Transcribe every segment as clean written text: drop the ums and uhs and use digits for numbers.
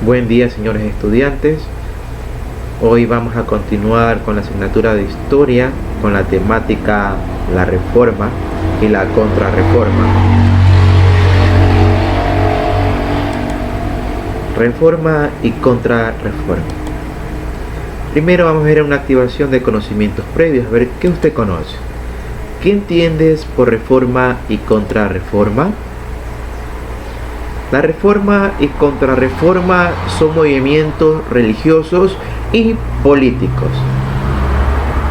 Buen día, señores estudiantes. Hoy vamos a continuar con la asignatura de Historia con la temática la Reforma y la Contrarreforma. Reforma y Contrarreforma. Primero vamos a ver una activación de conocimientos previos, a ver qué usted conoce. ¿Qué entiendes por reforma y contrarreforma? La reforma y contrarreforma son movimientos religiosos y políticos.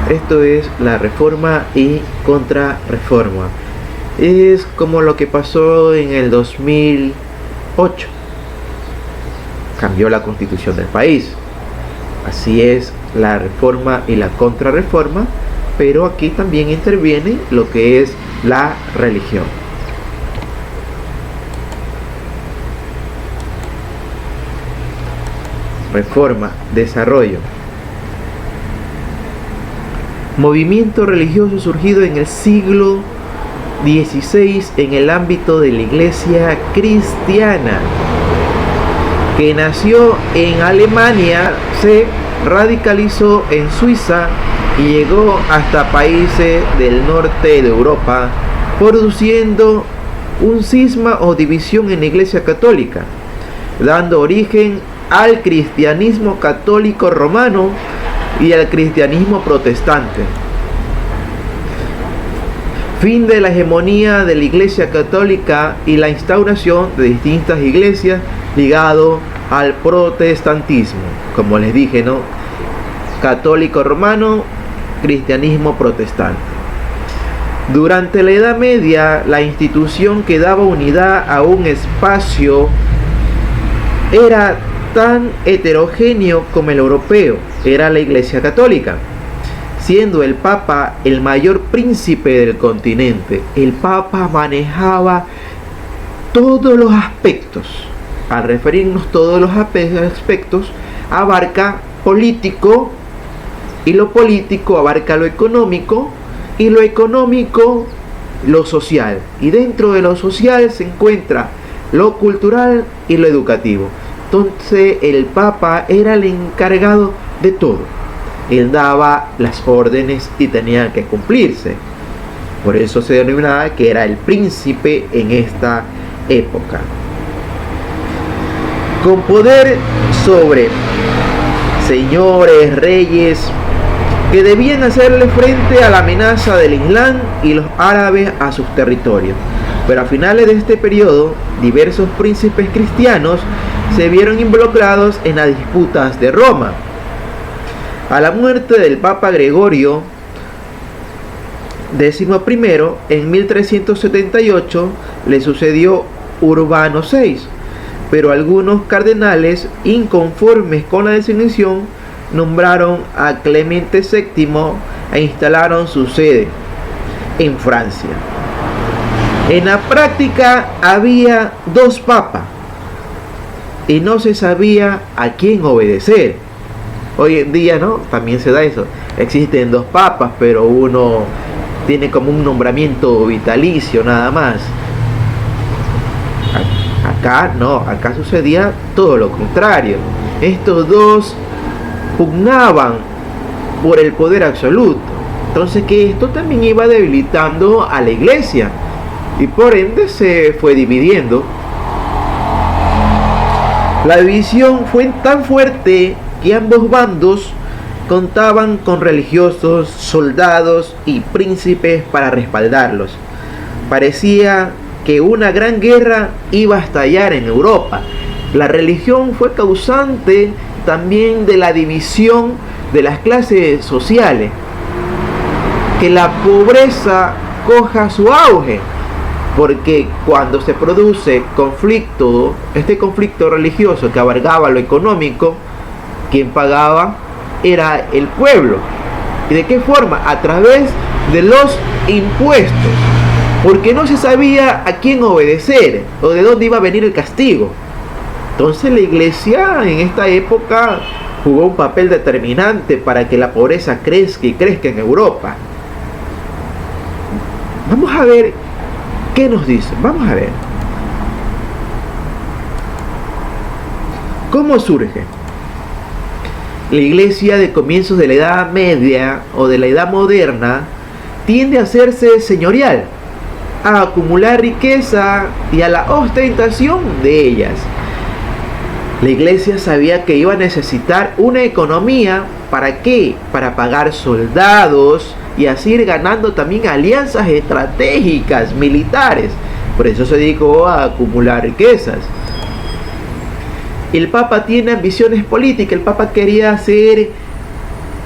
Esto es la reforma y contrarreforma. Es como lo que pasó en el 2008. Cambió la constitución del país. Así es la reforma y la contrarreforma, pero aquí también interviene lo que es la religión. Reforma, desarrollo. Movimiento religioso surgido en el siglo XVI en el ámbito de la iglesia cristiana, que nació en Alemania, se radicalizó en Suiza y llegó hasta países del norte de Europa, produciendo un cisma o división en la iglesia católica, dando origen al cristianismo católico romano y al cristianismo protestante. Fin de la hegemonía de la iglesia católica y la instauración de distintas iglesias ligado al protestantismo, como les dije, ¿no? Católico romano, cristianismo protestante. Durante la Edad Media, la institución que daba unidad a un espacio era tan heterogéneo como el europeo, era la Iglesia Católica, siendo el Papa el mayor príncipe del continente. El Papa manejaba todos los aspectos. Al referirnos todos los aspectos, abarca político, y lo político abarca lo económico, y lo económico lo social, y dentro de lo social se encuentra lo cultural y lo educativo. Entonces el Papa era el encargado de todo. Él daba las órdenes y tenían que cumplirse. Por eso se denominaba que era el príncipe en esta época, con poder sobre señores, reyes, que debían hacerle frente a la amenaza del Islam y los árabes a sus territorios. Pero a finales de este periodo, diversos príncipes cristianos se vieron involucrados en las disputas de Roma. A la muerte del Papa Gregorio XI en 1378 le sucedió Urbano VI, pero algunos cardenales inconformes con la designación nombraron a Clemente VII e instalaron su sede en Francia. En la práctica había dos papas y no se sabía a quién obedecer. Hoy en día, ¿no? También se da eso. Existen dos papas, pero uno tiene como un nombramiento vitalicio nada más. Acá no, acá sucedía todo lo contrario. Estos dos pugnaban por el poder absoluto. Entonces que esto también iba debilitando a la iglesia y por ende se fue dividiendo. La división fue tan fuerte que ambos bandos contaban con religiosos, soldados y príncipes para respaldarlos. Parecía que una gran guerra iba a estallar en Europa. La religión fue causante también de la división de las clases sociales, que la pobreza coja su auge, porque cuando se produce conflicto, este conflicto religioso que abarcaba lo económico, quien pagaba era el pueblo. ¿Y de qué forma? A través de los impuestos, porque no se sabía a quién obedecer o de dónde iba a venir el castigo. Entonces la iglesia en esta época jugó un papel determinante para que la pobreza crezca y crezca en Europa. Vamos a ver qué nos dice. Vamos a ver. ¿Cómo surge? La iglesia de comienzos de la Edad Media o de la Edad Moderna tiende a hacerse señorial, a acumular riqueza y a la ostentación de ellas. La iglesia sabía que iba a necesitar una economía. ¿Para qué? Para pagar soldados y así ir ganando también alianzas estratégicas militares. Por eso se dedicó a acumular riquezas. El Papa tiene ambiciones políticas. El Papa quería ser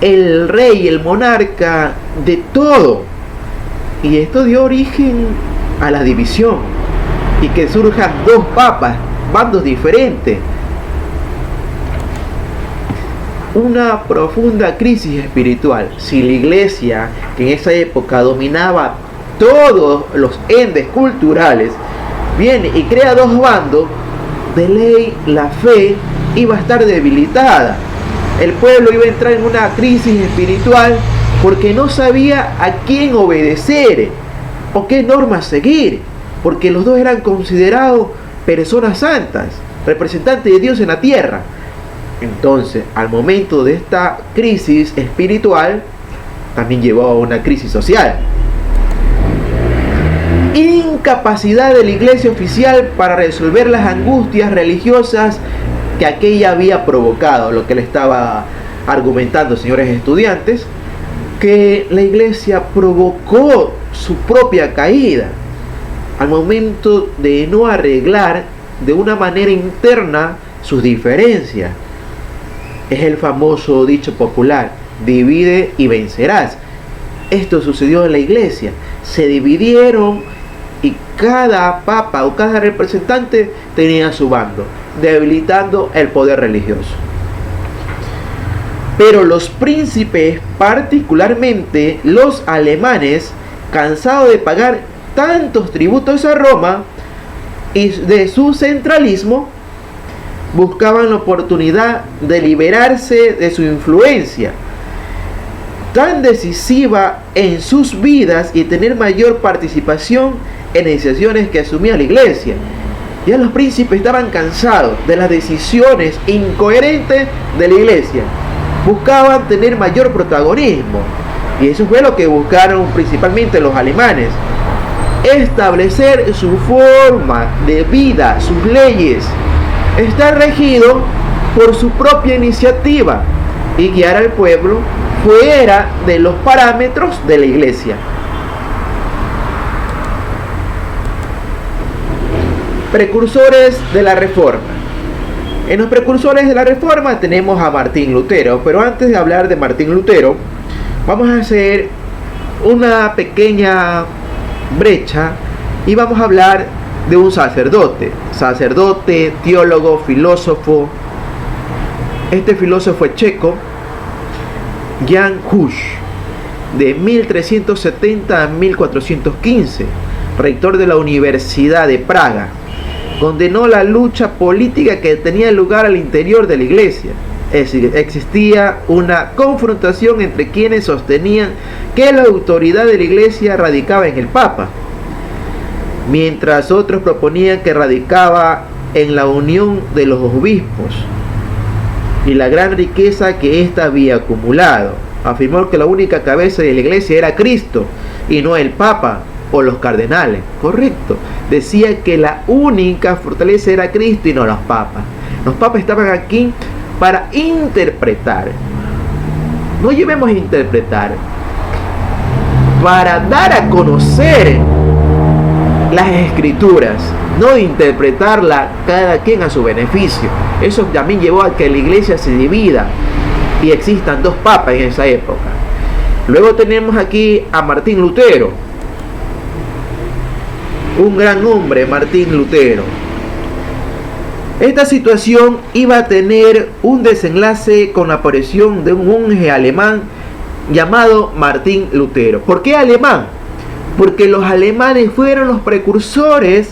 el rey, el monarca de todo. Y esto dio origen a la división. Y que surjan dos papas, bandos diferentes. Una profunda crisis espiritual. Si la iglesia, que en esa época dominaba todos los endes culturales, viene y crea dos bandos, de ley la fe iba a estar debilitada. El pueblo iba a entrar en una crisis espiritual porque no sabía a quién obedecer o qué normas seguir, porque los dos eran considerados personas santas, representantes de Dios en la tierra. Entonces, al momento de esta crisis espiritual, también llevó a una crisis social. Incapacidad de la iglesia oficial para resolver las angustias religiosas que aquella había provocado. Lo que le estaba argumentando, señores estudiantes, que la iglesia provocó su propia caída al momento de no arreglar de una manera interna sus diferencias. Es el famoso dicho popular: divide y vencerás. Esto sucedió en la iglesia. Se dividieron y cada papa o cada representante tenía su bando, debilitando el poder religioso. Pero los príncipes, particularmente los alemanes, cansados de pagar tantos tributos a Roma y de su centralismo, buscaban la oportunidad de liberarse de su influencia tan decisiva en sus vidas y tener mayor participación en decisiones que asumía la iglesia. Ya los príncipes estaban cansados de las decisiones incoherentes de la iglesia. Buscaban tener mayor protagonismo. Y eso fue lo que buscaron principalmente los alemanes. Establecer su forma de vida, sus leyes. Estar regido por su propia iniciativa y guiar al pueblo fuera de los parámetros de la iglesia. Precursores de la Reforma. En los precursores de la Reforma tenemos a Martín Lutero, pero antes de hablar de Martín Lutero, vamos a hacer una pequeña brecha y vamos a hablar de un sacerdote, teólogo, filósofo. Este filósofo checo, Jan Hus, de 1370 a 1415, rector de la Universidad de Praga. Condenó la lucha política que tenía lugar al interior de la iglesia. Es decir, existía una confrontación entre quienes sostenían que la autoridad de la iglesia radicaba en el Papa, mientras otros proponían que radicaba en la unión de los obispos y la gran riqueza que ésta había acumulado. Afirmó que la única cabeza de la iglesia era Cristo y no el Papa o los cardenales. Correcto. Decía que la única fortaleza era Cristo y no los papas. Los papas estaban aquí para interpretar. No llevemos a interpretar, para dar a conocer las escrituras, no interpretarla cada quien a su beneficio. Eso también llevó a que la iglesia se divida y existan dos papas en esa época. Luego tenemos aquí a Martín Lutero, un gran hombre, Martín Lutero. Esta situación iba a tener un desenlace con la aparición de un monje alemán llamado Martín Lutero. ¿Por qué alemán? Porque los alemanes fueron los precursores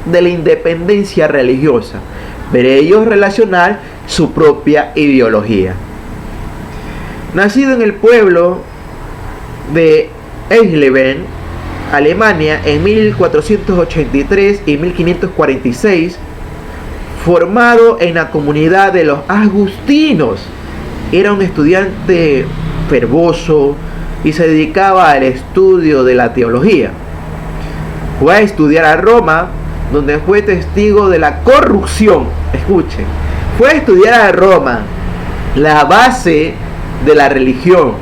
de la independencia religiosa, pero ellos relacionar su propia ideología. Nacido en el pueblo de Eisleben, Alemania, en 1483 y 1546, formado en la comunidad de los agustinos. Era un estudiante fervoroso y se dedicaba al estudio de la teología. Fue a estudiar a Roma, donde fue testigo de la corrupción. Escuchen, fue a estudiar a Roma, la base de la religión,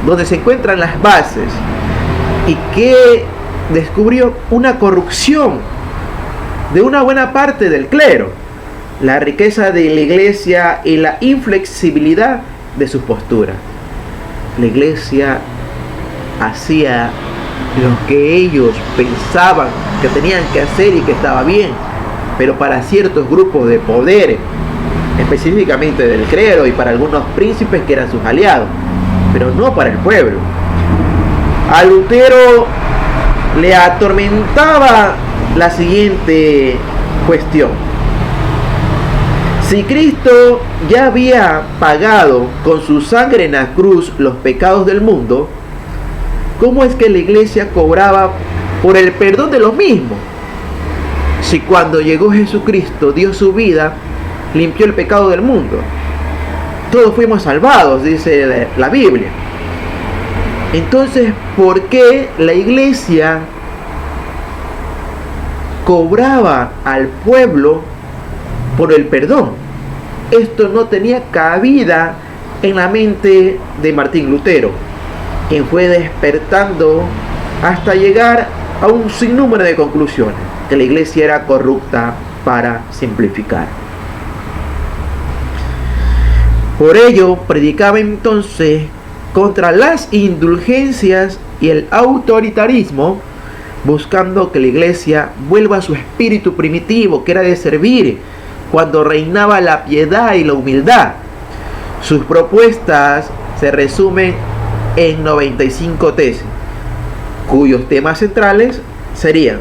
donde se encuentran las bases, y que descubrió una corrupción de una buena parte del clero, la riqueza de la iglesia y la inflexibilidad de sus posturas. La iglesia hacía lo que ellos pensaban que tenían que hacer y que estaba bien, pero para ciertos grupos de poder, específicamente del clero, y para algunos príncipes que eran sus aliados, pero no para el pueblo. A Lutero le atormentaba la siguiente cuestión: si Cristo ya había pagado con su sangre en la cruz los pecados del mundo, ¿cómo es que la iglesia cobraba por el perdón de los mismos? Si cuando llegó Jesucristo dio su vida, limpió el pecado del mundo. Todos fuimos salvados, dice la Biblia. Entonces, ¿por qué la iglesia cobraba al pueblo por el perdón? Esto no tenía cabida en la mente de Martín Lutero, quien fue despertando hasta llegar a un sinnúmero de conclusiones: que la iglesia era corrupta, para simplificar. Por ello, predicaba entonces contra las indulgencias y el autoritarismo, buscando que la iglesia vuelva a su espíritu primitivo, que era de servir, cuando reinaba la piedad y la humildad. Sus propuestas se resumen en 95 tesis, cuyos temas centrales serían...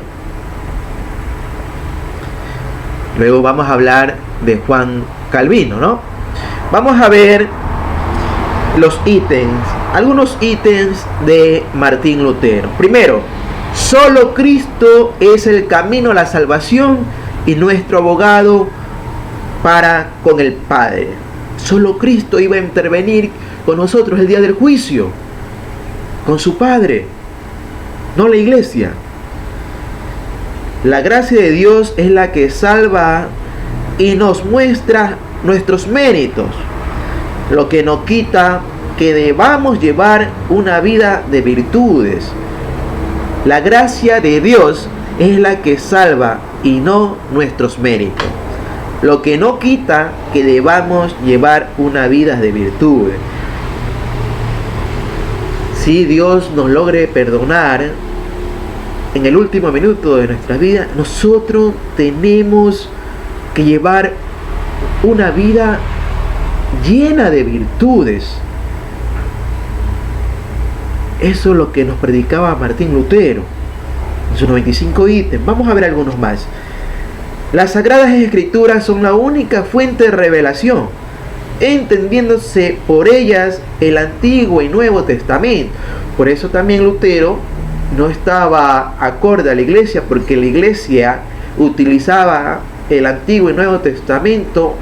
Luego vamos a hablar de Juan Calvino, ¿no? Vamos a ver los ítems, algunos ítems de Martín Lutero. Primero, solo Cristo es el camino a la salvación y nuestro abogado para con el Padre. Solo Cristo iba a intervenir con nosotros el día del juicio, con su Padre, no la iglesia. La gracia de Dios es la que salva y nos muestra nuestros méritos, lo que no quita que debamos llevar una vida de virtudes. La gracia de Dios es la que salva y no nuestros méritos, lo que no quita que debamos llevar una vida de virtudes. Si Dios nos logre perdonar en el último minuto de nuestra vida, nosotros tenemos que llevar una vida llena de virtudes. Eso es lo que nos predicaba Martín Lutero en sus 95 ítems. Vamos a ver algunos más. Las Sagradas Escrituras son la única fuente de revelación, entendiéndose por ellas el Antiguo y Nuevo Testamento. Por eso también Lutero no estaba acorde a la iglesia, porque la iglesia utilizaba el Antiguo y Nuevo Testamento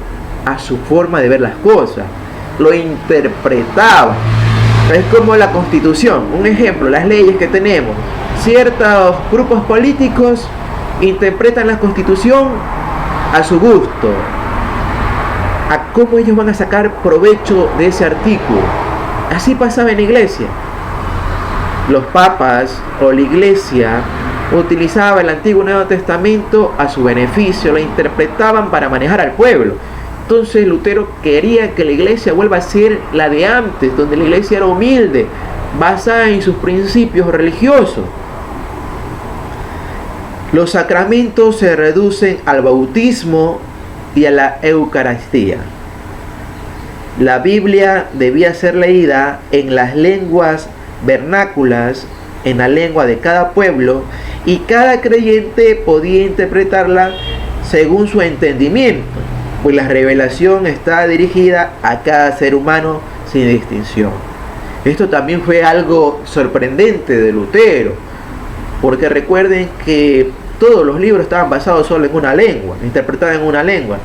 a su forma de ver las cosas, lo interpretaba. Es como la Constitución, un ejemplo, las leyes que tenemos. Ciertos grupos políticos interpretan la Constitución a su gusto, a cómo ellos van a sacar provecho de ese artículo. Así pasaba en la iglesia. Los papas o la iglesia utilizaba el Antiguo y Nuevo Testamento a su beneficio, lo interpretaban para manejar al pueblo. Entonces Lutero quería que la iglesia vuelva a ser la de antes, donde la iglesia era humilde, basada en sus principios religiosos. Los sacramentos se reducen al bautismo y a la Eucaristía. La Biblia debía ser leída en las lenguas vernáculas, en la lengua de cada pueblo, y cada creyente podía interpretarla según su entendimiento, pues la revelación está dirigida a cada ser humano sin distinción. Esto también fue algo sorprendente de Lutero, porque recuerden que todos los libros estaban basados solo en una lengua, interpretados en una lengua.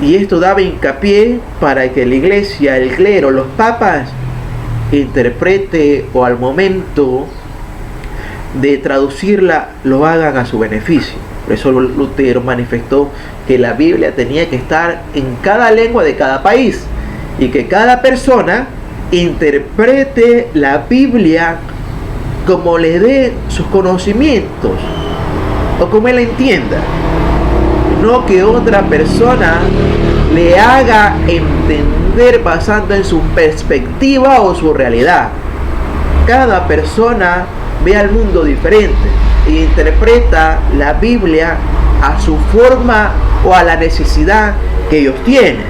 Y esto daba hincapié para que la iglesia, el clero, los papas, interprete o al momento de traducirla lo hagan a su beneficio. Por eso Lutero manifestó que la Biblia tenía que estar en cada lengua de cada país y que cada persona interprete la Biblia como le dé sus conocimientos o como él entienda, no que otra persona le haga entender basando en su perspectiva o su realidad. Cada persona ve al mundo diferente e interpreta la Biblia a su forma o a la necesidad que ellos tienen.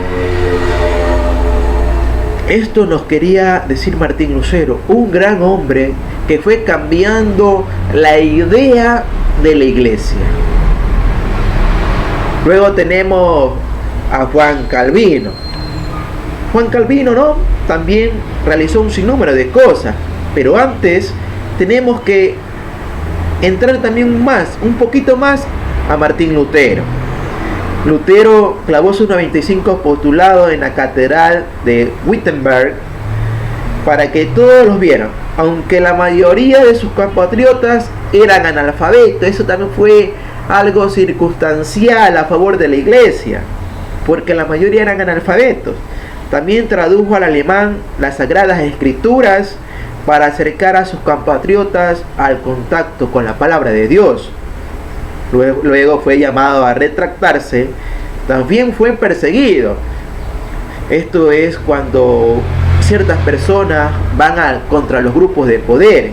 Esto nos quería decir Martín Lutero, un gran hombre que fue cambiando la idea de la iglesia. Luego tenemos a Juan Calvino. Juan Calvino, ¿no?, también realizó un sinnúmero de cosas, pero antes tenemos que entrar también un poquito más a Martín Lutero. Lutero clavó sus 95 postulados en la catedral de Wittenberg para que todos los vieran, aunque la mayoría de sus compatriotas eran analfabetos. Eso también fue algo circunstancial a favor de la iglesia, porque la mayoría eran analfabetos. También tradujo al alemán las Sagradas Escrituras para acercar a sus compatriotas al contacto con la palabra de Dios. Luego fue llamado a retractarse. También fue perseguido. Esto es cuando ciertas personas van contra los grupos de poder.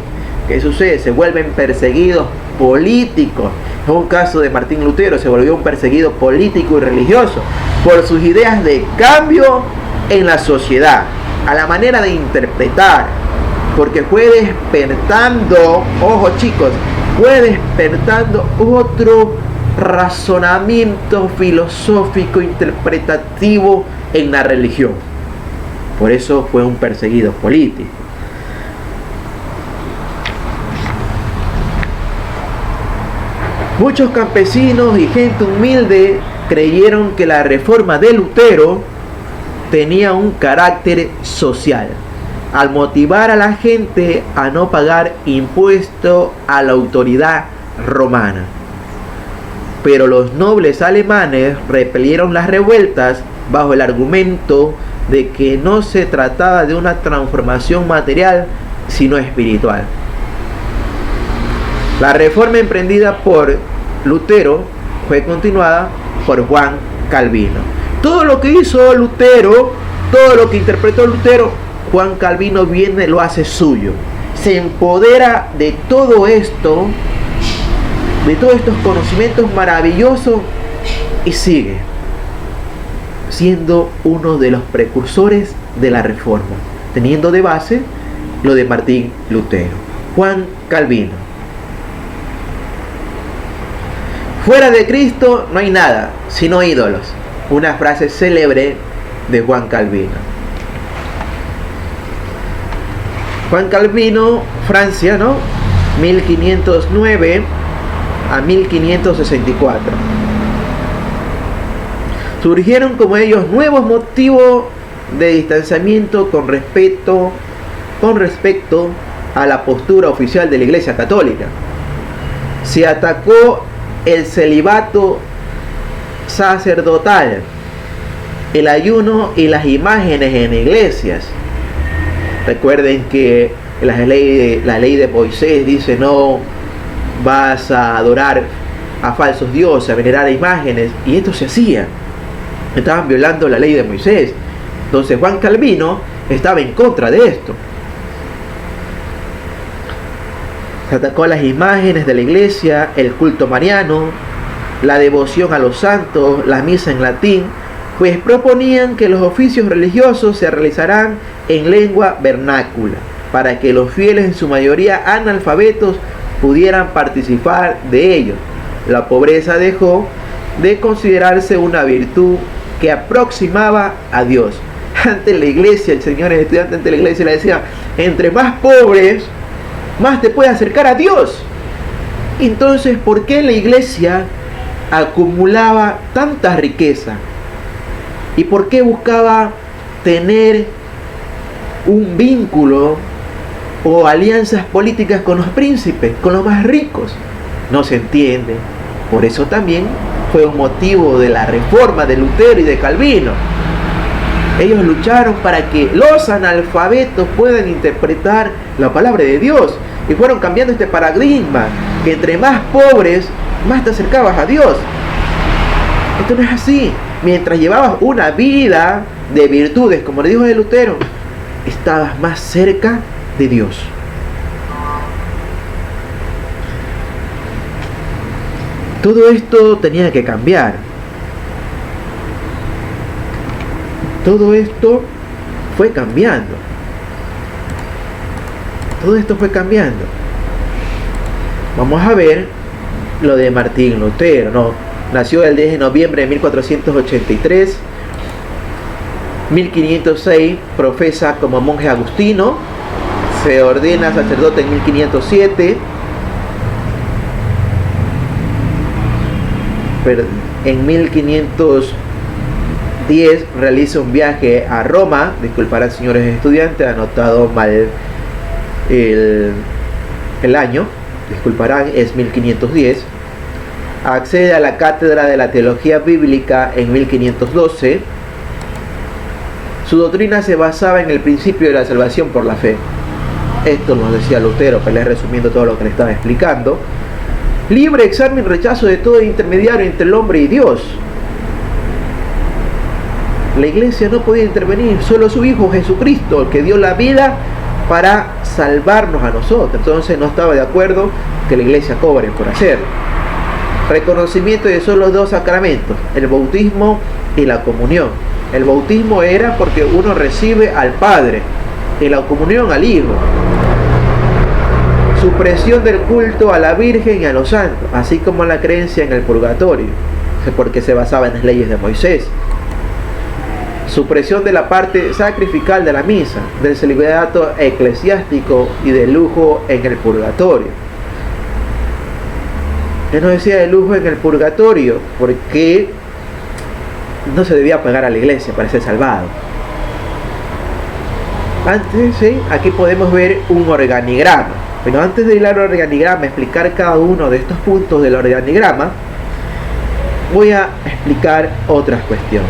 ¿Qué sucede? Se vuelven perseguidos políticos. En un caso de Martín Lutero, se volvió un perseguido político y religioso por sus ideas de cambio en la sociedad, a la manera de interpretar, porque fue despertando, ojo chicos, fue despertando otro razonamiento filosófico interpretativo en la religión. Por eso fue un perseguido político. Muchos campesinos y gente humilde creyeron que la reforma de Lutero tenía un carácter social, al motivar a la gente a no pagar impuesto a la autoridad romana. Pero los nobles alemanes repelieron las revueltas bajo el argumento de que no se trataba de una transformación material, sino espiritual. La reforma emprendida por Lutero fue continuada por Juan Calvino. Todo lo que hizo Lutero, todo lo que interpretó Lutero, Juan Calvino viene y lo hace suyo. Se empodera de todo esto, de todos estos conocimientos maravillosos, y sigue siendo uno de los precursores de la reforma, teniendo de base lo de Martín Lutero. Juan Calvino. Fuera de Cristo no hay nada, sino ídolos. Una frase célebre de Juan Calvino. Juan Calvino, Francia, ¿no?, 1509 a 1564. Surgieron como ellos nuevos motivos de distanciamiento con respecto a la postura oficial de la Iglesia Católica. Se atacó el celibato sacerdotal, el ayuno y las imágenes en iglesias. Recuerden que la ley de Moisés dice: no vas a adorar a falsos dioses, a venerar a imágenes, y esto se hacía. Estaban violando la ley de Moisés. Entonces Juan Calvino estaba en contra de esto. Se atacó a las imágenes de la iglesia, el culto mariano, la devoción a los santos, la misa en latín, pues proponían que los oficios religiosos se realizarán en lengua vernácula, para que los fieles, en su mayoría analfabetos, pudieran participar de ellos. La pobreza dejó de considerarse una virtud que aproximaba a Dios. Ante la iglesia, el señor estudiante ante la iglesia le decía: entre más pobres, más te puedes acercar a Dios. Entonces, ¿por qué la iglesia acumulaba tanta riqueza? ¿Y por qué buscaba tener un vínculo o alianzas políticas con los príncipes, con los más ricos? No se entiende. Por eso también fue un motivo de la reforma de Lutero y de Calvino. Ellos lucharon para que los analfabetos puedan interpretar la palabra de Dios, y fueron cambiando este paradigma, que entre más pobres, más te acercabas a Dios. Esto no es así. Mientras llevabas una vida de virtudes, como le dijo de Lutero, estabas más cerca de Dios. Todo esto tenía que cambiar. Todo esto fue cambiando. Todo esto fue cambiando. Vamos a ver lo de Martín Lutero, ¿no? Nació el 10 de noviembre de 1483. 1506 profesa como monje agustino. Se ordena sacerdote en 1507. En 1510 realiza un viaje a Roma. Disculparán, señores estudiantes, anotado mal el año. Disculparán, es 1510. Accede a la cátedra de la teología bíblica en 1512. Su doctrina se basaba en el principio de la salvación por la fe. Esto nos decía Lutero, pero les resumiendo todo lo que le estaba explicando. Libre examen y rechazo de todo intermediario entre el hombre y Dios. La iglesia no podía intervenir, solo su Hijo Jesucristo, que dio la vida para salvarnos a nosotros. Entonces no estaba de acuerdo que la iglesia cobre por hacerlo. Reconocimiento de solo dos sacramentos, el bautismo y la comunión. El bautismo era porque uno recibe al Padre, y la comunión al Hijo. Supresión del culto a la Virgen y a los santos, así como la creencia en el purgatorio, porque se basaba en las leyes de Moisés. Supresión de la parte sacrificial de la misa, del celibato eclesiástico y del lujo en el purgatorio. Él nos decía de lujo en el purgatorio porque no se debía pagar a la iglesia para ser salvado. Antes, ¿sí? Aquí podemos ver un organigrama. Pero antes de ir al organigrama, explicar cada uno de estos puntos del organigrama, voy a explicar otras cuestiones.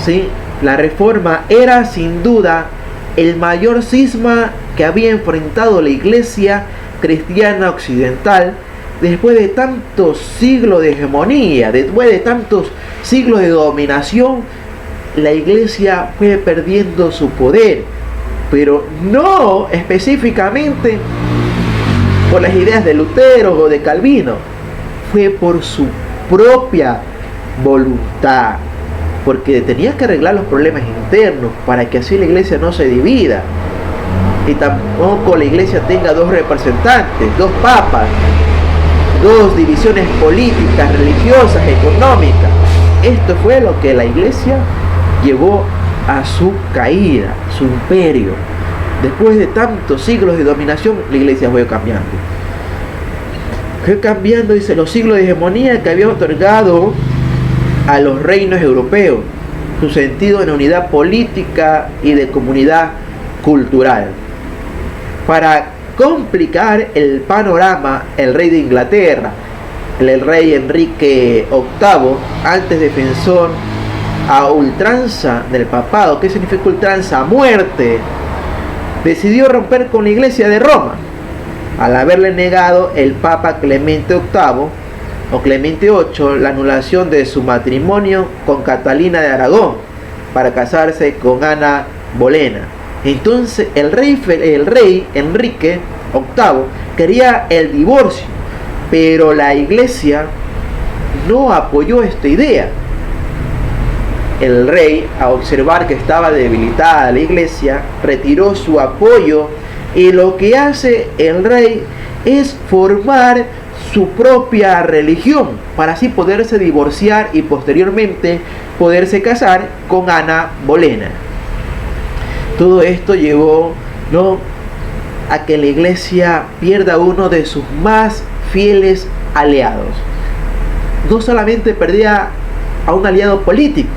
¿Sí? La reforma era sin duda el mayor cisma que había enfrentado la iglesia cristiana occidental después de tantos siglos de hegemonía, después de tantos siglos de dominación. La iglesia fue perdiendo su poder, pero no específicamente por las ideas de Lutero o de Calvino, fue por su propia voluntad, porque tenía que arreglar los problemas internos para que así la iglesia no se divida y tampoco la iglesia tenga dos representantes, dos papas, dos divisiones políticas, religiosas, económicas. Esto fue lo que la iglesia llevó a su caída, su imperio. Después de tantos siglos de dominación, la iglesia fue cambiando. Fue cambiando, dice, los siglos de hegemonía que había otorgado a los reinos europeos, su sentido de unidad política y de comunidad cultural. Para complicar el panorama, el rey de Inglaterra, el rey Enrique VIII, antes defensor a ultranza del papado. ¿Qué significa ultranza? Muerte. Decidió romper con la iglesia de Roma al haberle negado el Papa Clemente VIII o Clemente VIII la anulación de su matrimonio con Catalina de Aragón para casarse con Ana Bolena. Entonces el rey Enrique VIII quería el divorcio, pero la iglesia no apoyó esta idea. El rey, a observar que estaba debilitada la iglesia, retiró su apoyo, y lo que hace el rey es formar su propia religión para así poderse divorciar y posteriormente poderse casar con Ana Bolena. Todo esto llevó, ¿no?, a que la iglesia pierda uno de sus más fieles aliados. No solamente perdía a un aliado político,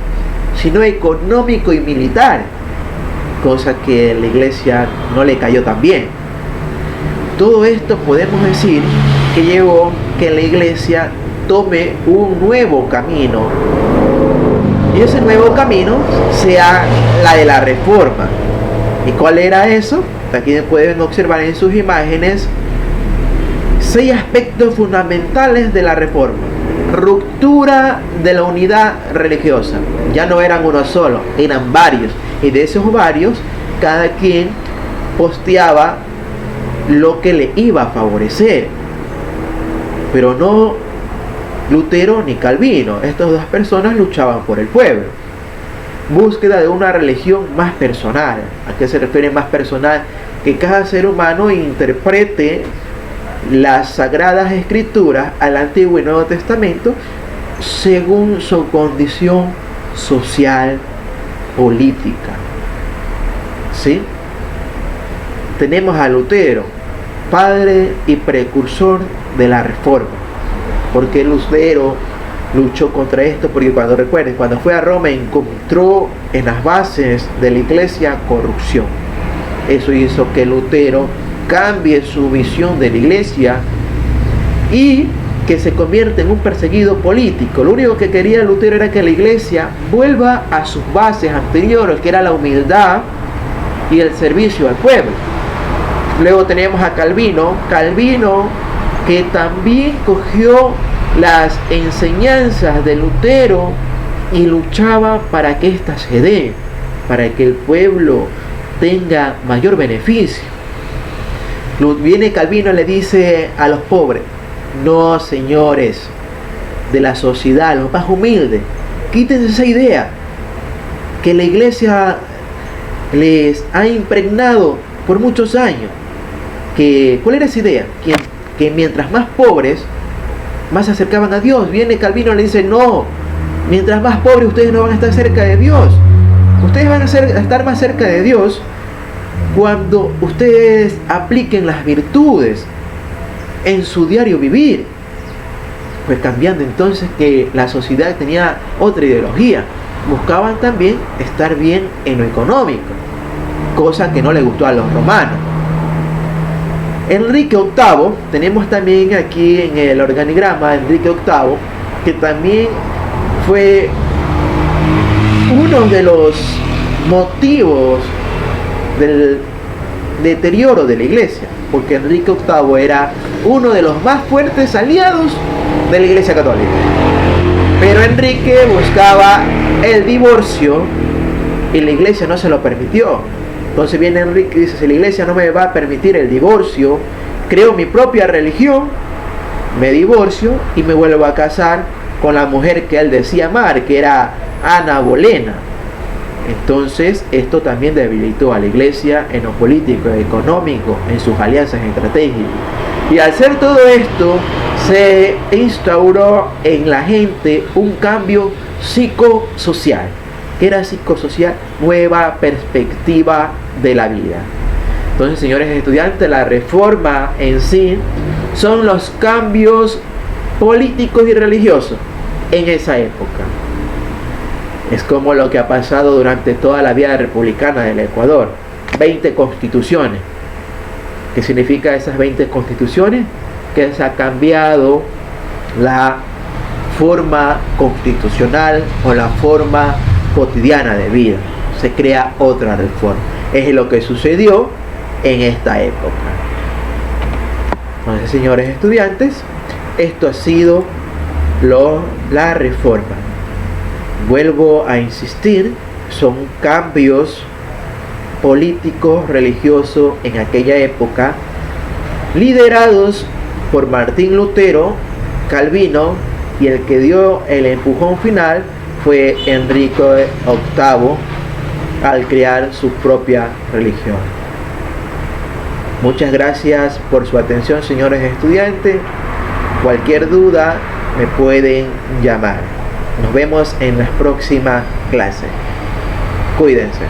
sino económico y militar, cosa que la iglesia no le cayó tan bien. Todo esto podemos decir que llevó que la iglesia tome un nuevo camino, y ese nuevo camino sea la de la reforma. ¿Y cuál era eso? Aquí pueden observar en sus imágenes 6 aspectos fundamentales de la reforma. Ruptura de la unidad religiosa. Ya no eran uno solo, eran varios, y de esos varios cada quien posteaba lo que le iba a favorecer, pero no Lutero ni Calvino. Estas dos personas luchaban por el pueblo. Búsqueda de una religión más personal. ¿A qué se refiere más personal? Que cada ser humano interprete las sagradas escrituras al Antiguo y Nuevo Testamento según su condición social, política. ¿Sí? Tenemos a Lutero, padre y precursor de la reforma. Porque Lutero luchó contra esto, porque cuando fue a Roma encontró en las bases de la iglesia corrupción. Eso hizo que Lutero cambie su visión de la iglesia y que se convierta en un perseguido político. Lo único que quería Lutero era que la iglesia vuelva a sus bases anteriores, que era la humildad y el servicio al pueblo. Luego tenemos a Calvino, que también cogió las enseñanzas de Lutero y luchaba para que éstas se den, para que el pueblo tenga mayor beneficio. Viene Calvino y le dice a los pobres: no, señores de la sociedad, los más humildes, quítense esa idea que la iglesia les ha impregnado por muchos años. ¿Cuál era esa idea? Que mientras más pobres, más se acercaban a Dios. Viene Calvino y le dice: no, mientras más pobres ustedes no van a estar cerca de Dios. Ustedes van a estar más cerca de Dios cuando ustedes apliquen las virtudes en su diario vivir. Pues cambiando entonces que la sociedad tenía otra ideología. Buscaban también estar bien en lo económico, cosa que no le gustó a los romanos. Enrique VIII, tenemos también aquí en el organigrama Enrique VIII, que también fue uno de los motivos del deterioro de la iglesia, porque Enrique VIII era uno de los más fuertes aliados de la iglesia católica. Pero Enrique buscaba el divorcio y la iglesia no se lo permitió. Entonces viene Enrique y dice: si la iglesia no me va a permitir el divorcio, creo mi propia religión, me divorcio y me vuelvo a casar con la mujer que él decía amar, que era Ana Bolena. Entonces esto también debilitó a la iglesia en lo político, económico, en sus alianzas estratégicas. Y al hacer todo esto, se instauró en la gente un cambio psicosocial. ¿Qué era psicosocial? Nueva perspectiva de la vida. Entonces, señores estudiantes, la reforma en sí son los cambios políticos y religiosos en esa época. Es como lo que ha pasado durante toda la vida republicana del Ecuador. 20 constituciones. ¿Qué significa esas 20 constituciones? Que se ha cambiado la forma constitucional o la forma cotidiana de vida. Se crea otra reforma. Es lo que sucedió en esta época. Entonces, señores estudiantes, esto ha sido la reforma. Vuelvo a insistir, son cambios políticos, religiosos en aquella época, liderados por Martín Lutero, Calvino, y el que dio el empujón final fue Enrique VIII al crear su propia religión. Muchas gracias por su atención, señores estudiantes. Cualquier duda me pueden llamar. Nos vemos en las próximas clases. Cuídense.